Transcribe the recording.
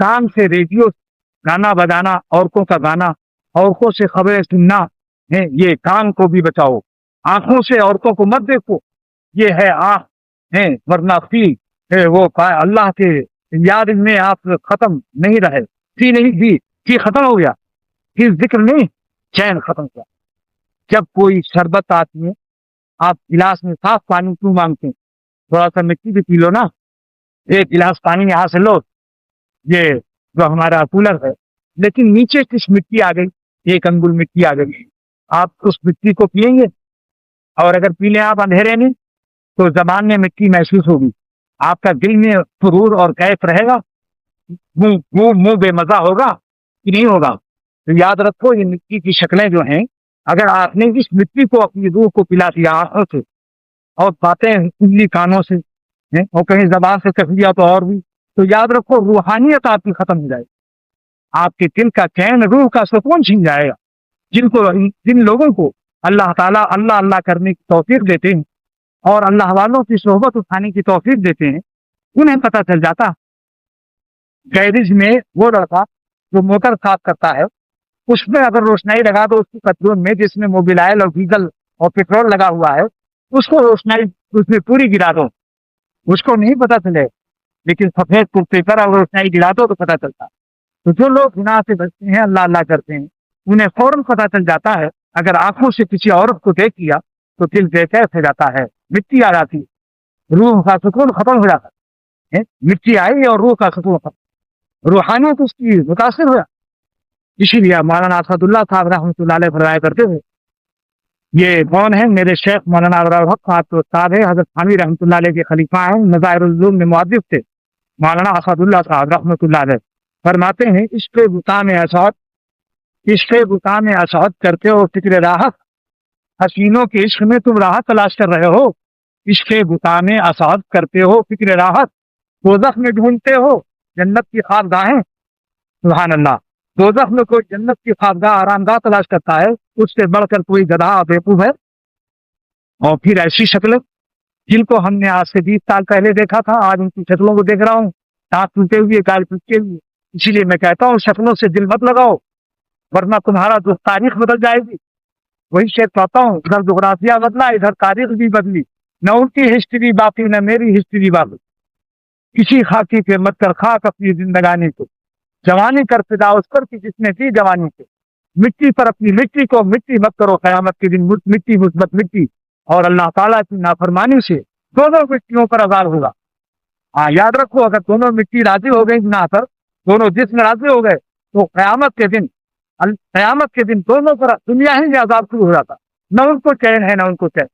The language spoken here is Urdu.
کان سے ریڈیو گانا بجانا، عورتوں کا گانا، عورتوں سے خبریں سننا ہے، یہ کان کو بھی بچاؤ۔ آنکھوں سے عورتوں کو مت دیکھو، یہ ہے آنکھ ہے، ورنہ فی ہے وہ اللہ کے یاد میں آپ ختم نہیں رہے، فی نہیں فی ختم ہو گیا، فی ذکر نہیں، چین ختم کیا۔ جب کوئی شربت آتی ہے، آپ گلاس میں صاف پانی کیوں مانگتے ہیں؟ تھوڑا سا مٹی بھی پی لو نا، ایک گلاس پانی یہاں سے لو، یہ جو ہمارا کولر ہے، لیکن نیچے کچھ مٹی آ گئی، ایک انگل مٹی آ گئی، آپ اس مٹی کو پیئیں گے؟ اور اگر پی لیں آپ اندھیرے میں تو زبان میں مٹی محسوس ہوگی، آپ کا دل میں سرور اور کیف رہے گا، منہ بے مزہ ہوگا کہ نہیں ہوگا؟ تو یاد رکھو یہ مٹی کی شکلیں جو ہیں، اگر آپ نے اس مٹی کو اپنی روح کو پلا دیا آنکھوں سے، اور باتیں انگلی کانوں سے اور کہیں زبان سے کہہ دیا تو اور بھی، تو یاد رکھو روحانیت آپ کی ختم ہو جائے گی، آپ کے دل کا چین، روح کا سکون چھین جائے گا۔ جن لوگوں کو اللہ تعالیٰ اللہ اللہ کرنے کی توفیق دیتے ہیں اور اللہ والوں کی صحبت اٹھانے کی توفیق دیتے ہیں، انہیں پتہ چل جاتا گیرج میں وہ لڑکا جو موٹر صاف کرتا ہے، اس میں اگر روشنائی لگا دو اس کی پتلون میں، جس میں موبائل اور ڈیزل اور پیٹرول لگا ہوا ہے، اس کو روشنائی اس میں پوری گرا دو، اس کو نہیں پتا چلے، لیکن سفید کرتے پر اگر روشنائی گرا دو تو پتا چلتا۔ تو جو لوگ گناہ سے بچتے ہیں، اللہ اللہ کرتے ہیں، انہیں فوراً پتا چل جاتا ہے۔ اگر آنکھوں سے کسی عورت کو دیکھ لیا تو دل بے کیف ہو جاتا ہے، مٹی آ جاتی، روح کا سکون ختم ہو جاتا ہے، مٹی آئی اور روح کا سکون ختم، روحانیت اس کی متاثر ہوا۔ اسی لیے مولانا اسد اللہ صاحب رحمۃ اللہ علیہ فرمایا کرتے ہوئے، یہ کون ہے؟ میرے شیخ مولانا ابرالحق صاحب کے استاد ہے، حضرت تھانوی رحمۃ اللہ علیہ کے خلیفہ ہیں، نظائر العلوم میں مؤدب تھے مولانا اسد اللہ صاحب رحمۃ اللہ علیہ، فرماتے ہیں عشق بتان اسد، عشق بتان اسد کرتے ہو فکر راحت، حسینوں کے عشق میں تم راحت تلاش کر رہے ہو، عشق بتان اسد کرتے ہو فکر راحت، دوزخ میں ڈھونڈتے ہو جنت کی خوابگاہیں، سبحان اللہ، دوزخ میں کوئی جنت کی خوابگاہ آرام گاہ تلاش کرتا ہے، اس سے بڑھ کر کوئی گدھا اور بیوقوف ہے؟ اور پھر ایسی شکلیں جن کو ہم نے آج سے 20 سال پہلے دیکھا تھا، آج ان کی شکلوں کو دیکھ رہا ہوں، دانت ٹوٹے ہوئے، گال ٹوٹے ہوئے۔ اسی لیے میں کہتا ہوں شکلوں سے دل مت لگاؤ، ورنہ تمہارا جو تاریخ بدل جائے گی۔ وہی شیخ کہتا ہوں، ادھر جغرافیہ بدلا، ادھر تاریخ بھی بدلی، نہ ان کی ہسٹری باقی نہ میری ہسٹری باقی۔ کسی خاکی پہ مت کر خاک اپنی زندگانی کو، جوانی کر فدا اس پر کی جس نے دی جوانی کو، مٹی پر اپنی مٹی کو مٹی مت کرو، قیامت کے دن مٹی مثبت مٹی، اور اللہ تعالیٰ کی نافرمانی سے دونوں مٹیوں پر عذاب ہوگا۔ ہاں یاد رکھو، اگر دونوں مٹی راضی ہو گئی گناہ پر، دونوں جسم راضی ہو گئے، تو قیامت کے دن دونوں پر دنیا ہی میں عذاب شروع ہو جاتا، نہ ان کو چین ہے نہ ان کو چین۔